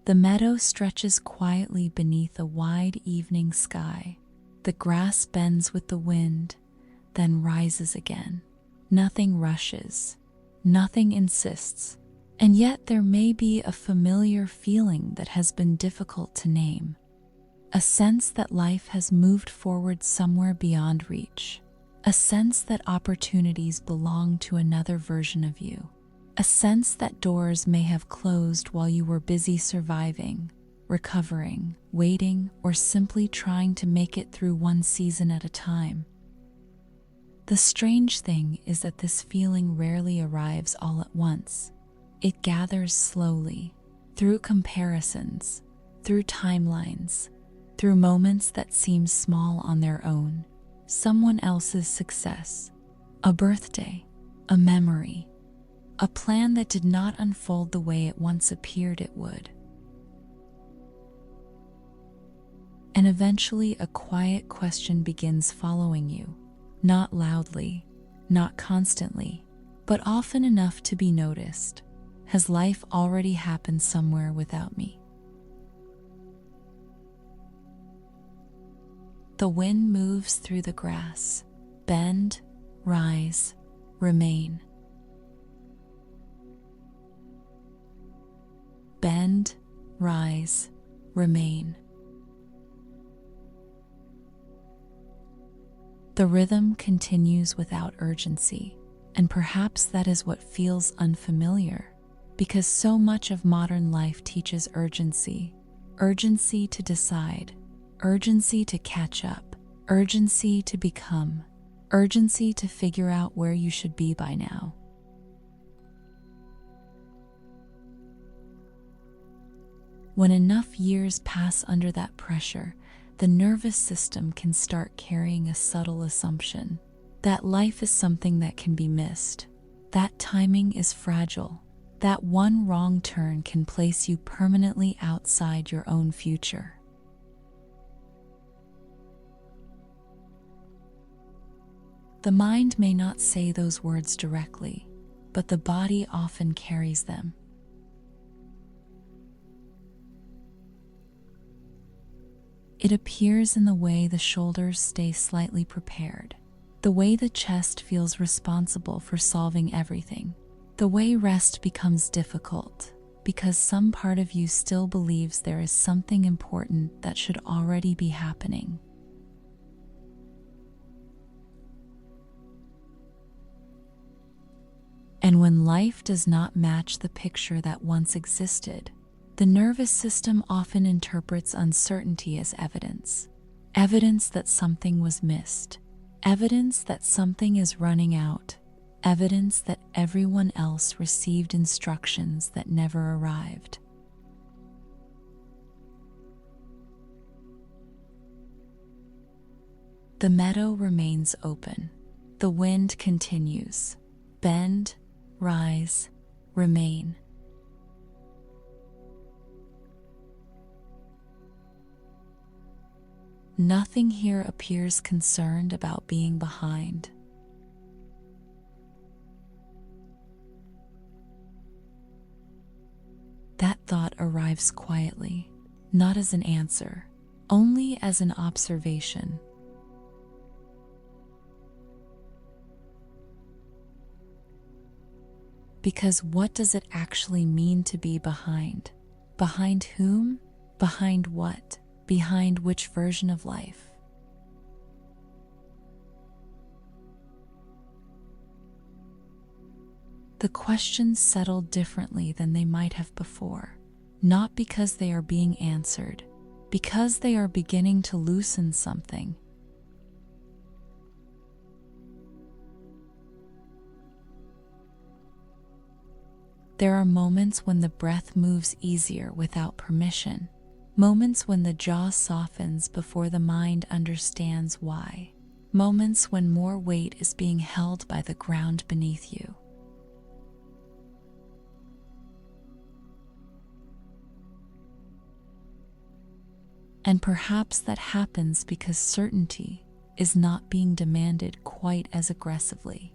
The meadow stretches quietly beneath a wide evening sky. The grass bends with the wind, then rises again. Nothing rushes, nothing insists, and yet there may be a familiar feeling that has been difficult to name. A sense that life has moved forward somewhere beyond reach. A sense that opportunities belong to another version of you. A sense that doors may have closed while you were busy surviving, recovering, waiting, or simply trying to make it through one season at a time. The strange thing is that this feeling rarely arrives all at once. It gathers slowly, through comparisons, through timelines, through moments that seem small on their own. Someone else's success, a birthday, a memory, a plan that did not unfold the way it once appeared it would. And eventually a quiet question begins following you, not loudly, not constantly, but often enough to be noticed. Has life already happened somewhere without me? The wind moves through the grass, bend, rise, remain. Bend, rise, remain. The rhythm continues without urgency, and perhaps that is what feels unfamiliar, because so much of modern life teaches urgency. Urgency to decide, urgency to catch up, urgency to become, urgency to figure out where you should be by now. When enough years pass under that pressure, the nervous system can start carrying a subtle assumption that life is something that can be missed, that timing is fragile, that one wrong turn can place you permanently outside your own future. The mind may not say those words directly, but the body often carries them. It appears in the way the shoulders stay slightly prepared, the way the chest feels responsible for solving everything, the way rest becomes difficult, because some part of you still believes there is something important that should already be happening. And when life does not match the picture that once existed, the nervous system often interprets uncertainty as evidence. Evidence that something was missed. Evidence that something is running out. Evidence that everyone else received instructions that never arrived. The meadow remains open. The wind continues. Bend, rise, remain. Nothing here appears concerned about being behind. That thought arrives quietly, not as an answer, only as an observation. Because what does it actually mean to be behind? Behind whom? Behind what? Behind which version of life? The questions settle differently than they might have before, not because they are being answered, because they are beginning to loosen something. There are moments when the breath moves easier without permission. Moments when the jaw softens before the mind understands why. Moments when more weight is being held by the ground beneath you. And perhaps that happens because certainty is not being demanded quite as aggressively.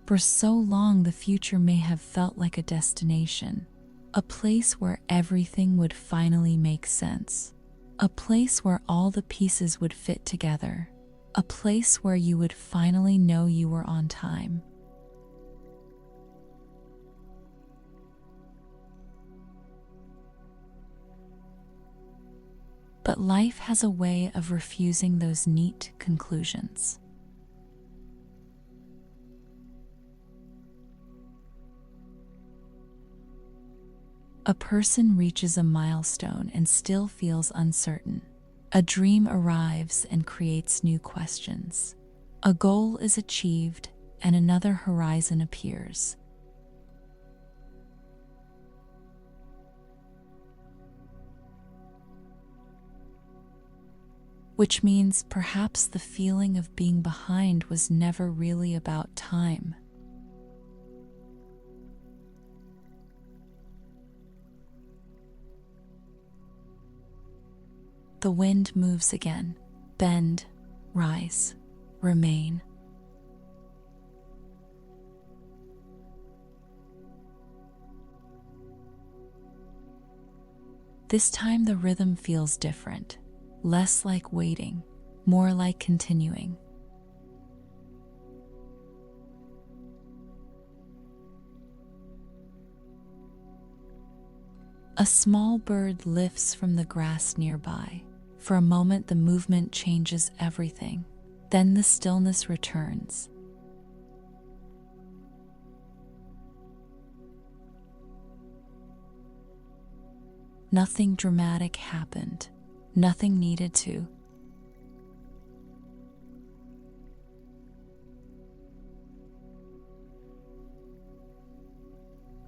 For so long, the future may have felt like a destination, a place where everything would finally make sense, a place where all the pieces would fit together, a place where you would finally know you were on time. But life has a way of refusing those neat conclusions. A person reaches a milestone and still feels uncertain. A dream arrives and creates new questions. A goal is achieved and another horizon appears. Which means perhaps the feeling of being behind was never really about time. The wind moves again. Bend, rise, remain. This time the rhythm feels different, less like waiting, more like continuing. A small bird lifts from the grass nearby. For a moment, the movement changes everything. Then the stillness returns. Nothing dramatic happened. Nothing needed to.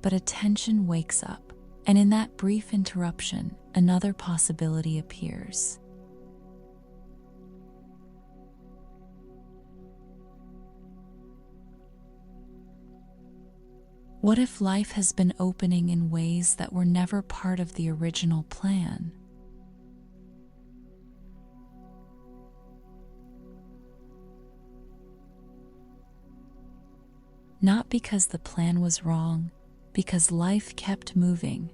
But attention wakes up, and in that brief interruption, another possibility appears. What if life has been opening in ways that were never part of the original plan? Not because the plan was wrong, because life kept moving.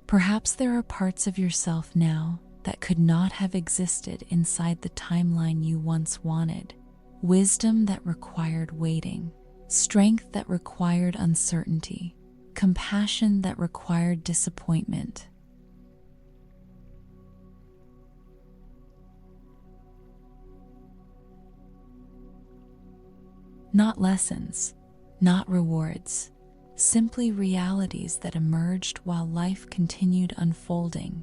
Perhaps there are parts of yourself now that could not have existed inside the timeline you once wanted. Wisdom that required waiting, strength that required uncertainty, compassion that required disappointment. Not lessons, not rewards, simply realities that emerged while life continued unfolding.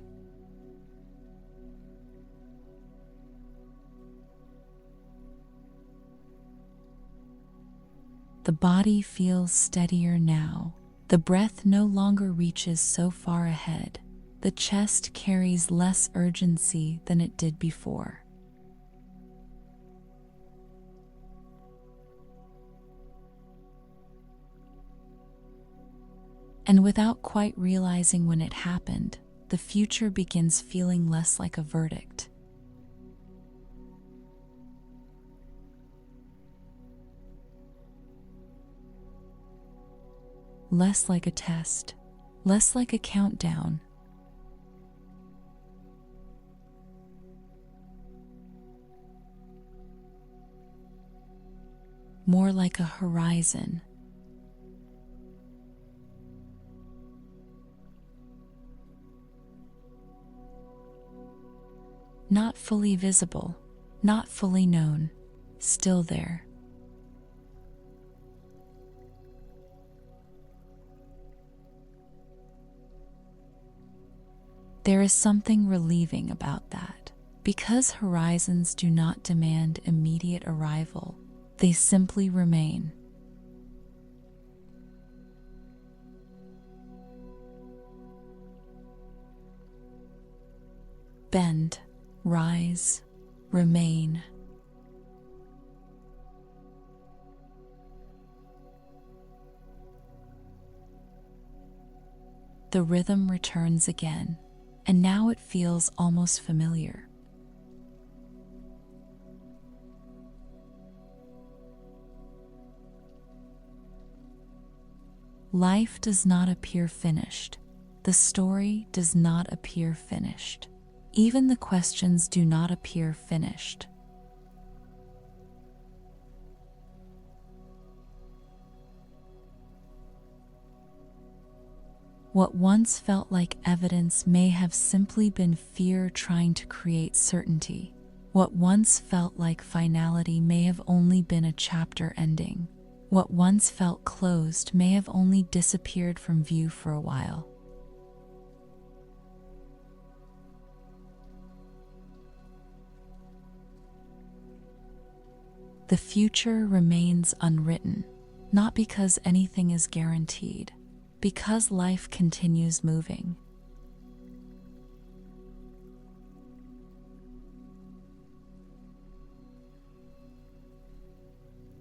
The body feels steadier now. The breath no longer reaches so far ahead. The chest carries less urgency than it did before. And without quite realizing when it happened, the future begins feeling less like a verdict. Less like a test, less like a countdown. More like a horizon. Not fully visible, not fully known, still there. There is something relieving about that. Because horizons do not demand immediate arrival, they simply remain. Bend, rise, remain. The rhythm returns again. and now it feels almost familiar. Life does not appear finished. The story does not appear finished. Even the questions do not appear finished. What once felt like evidence may have simply been fear trying to create certainty. What once felt like finality may have only been a chapter ending. What once felt closed may have only disappeared from view for a while. The future remains unwritten, not because anything is guaranteed, because life continues moving.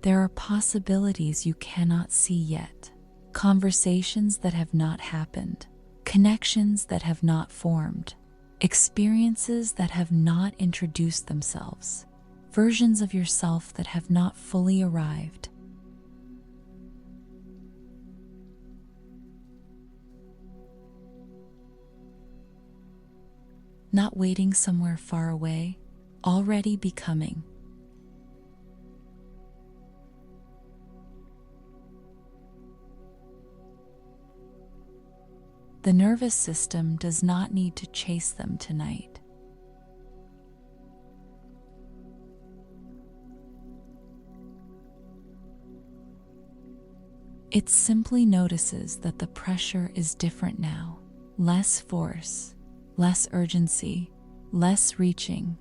There are possibilities you cannot see yet, conversations that have not happened, connections that have not formed, experiences that have not introduced themselves, versions of yourself that have not fully arrived. Not waiting somewhere far away, already becoming. The nervous system does not need to chase them tonight. It simply notices that the pressure is different now. Less force, less urgency, less reaching.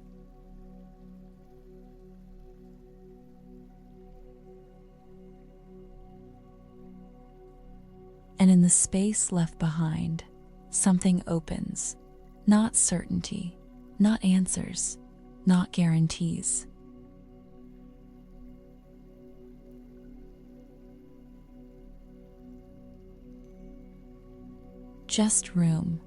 And in the space left behind, something opens. Not certainty, not answers, not guarantees. Just room.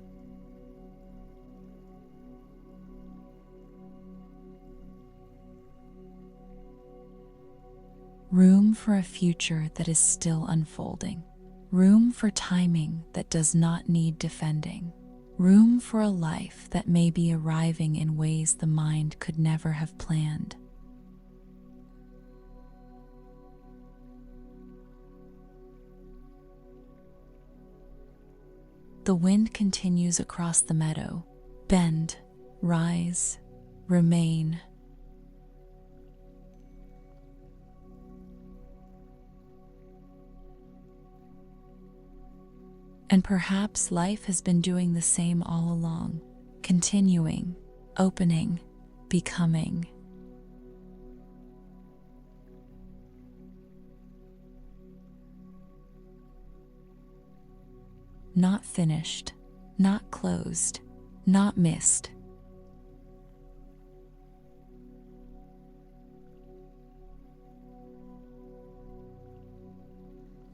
Room for a future that is still unfolding. Room for timing that does not need defending. Room for a life that may be arriving in ways the mind could never have planned. The wind continues across the meadow. Bend, rise, remain. And perhaps life has been doing the same all along, continuing, opening, becoming. Not finished, not closed, not missed.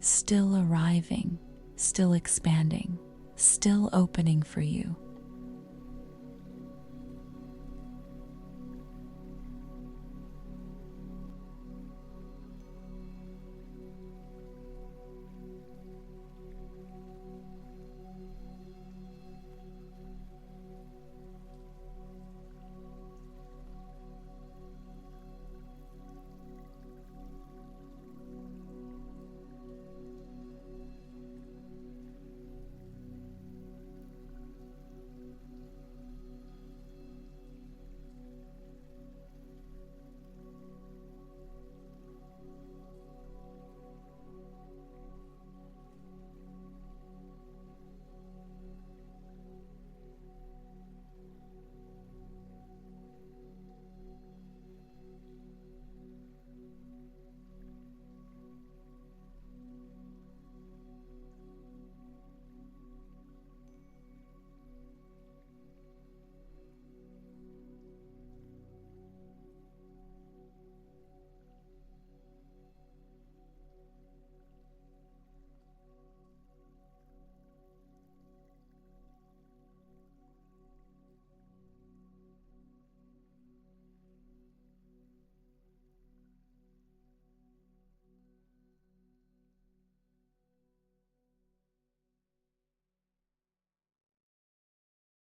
Still arriving, still expanding, still opening for you.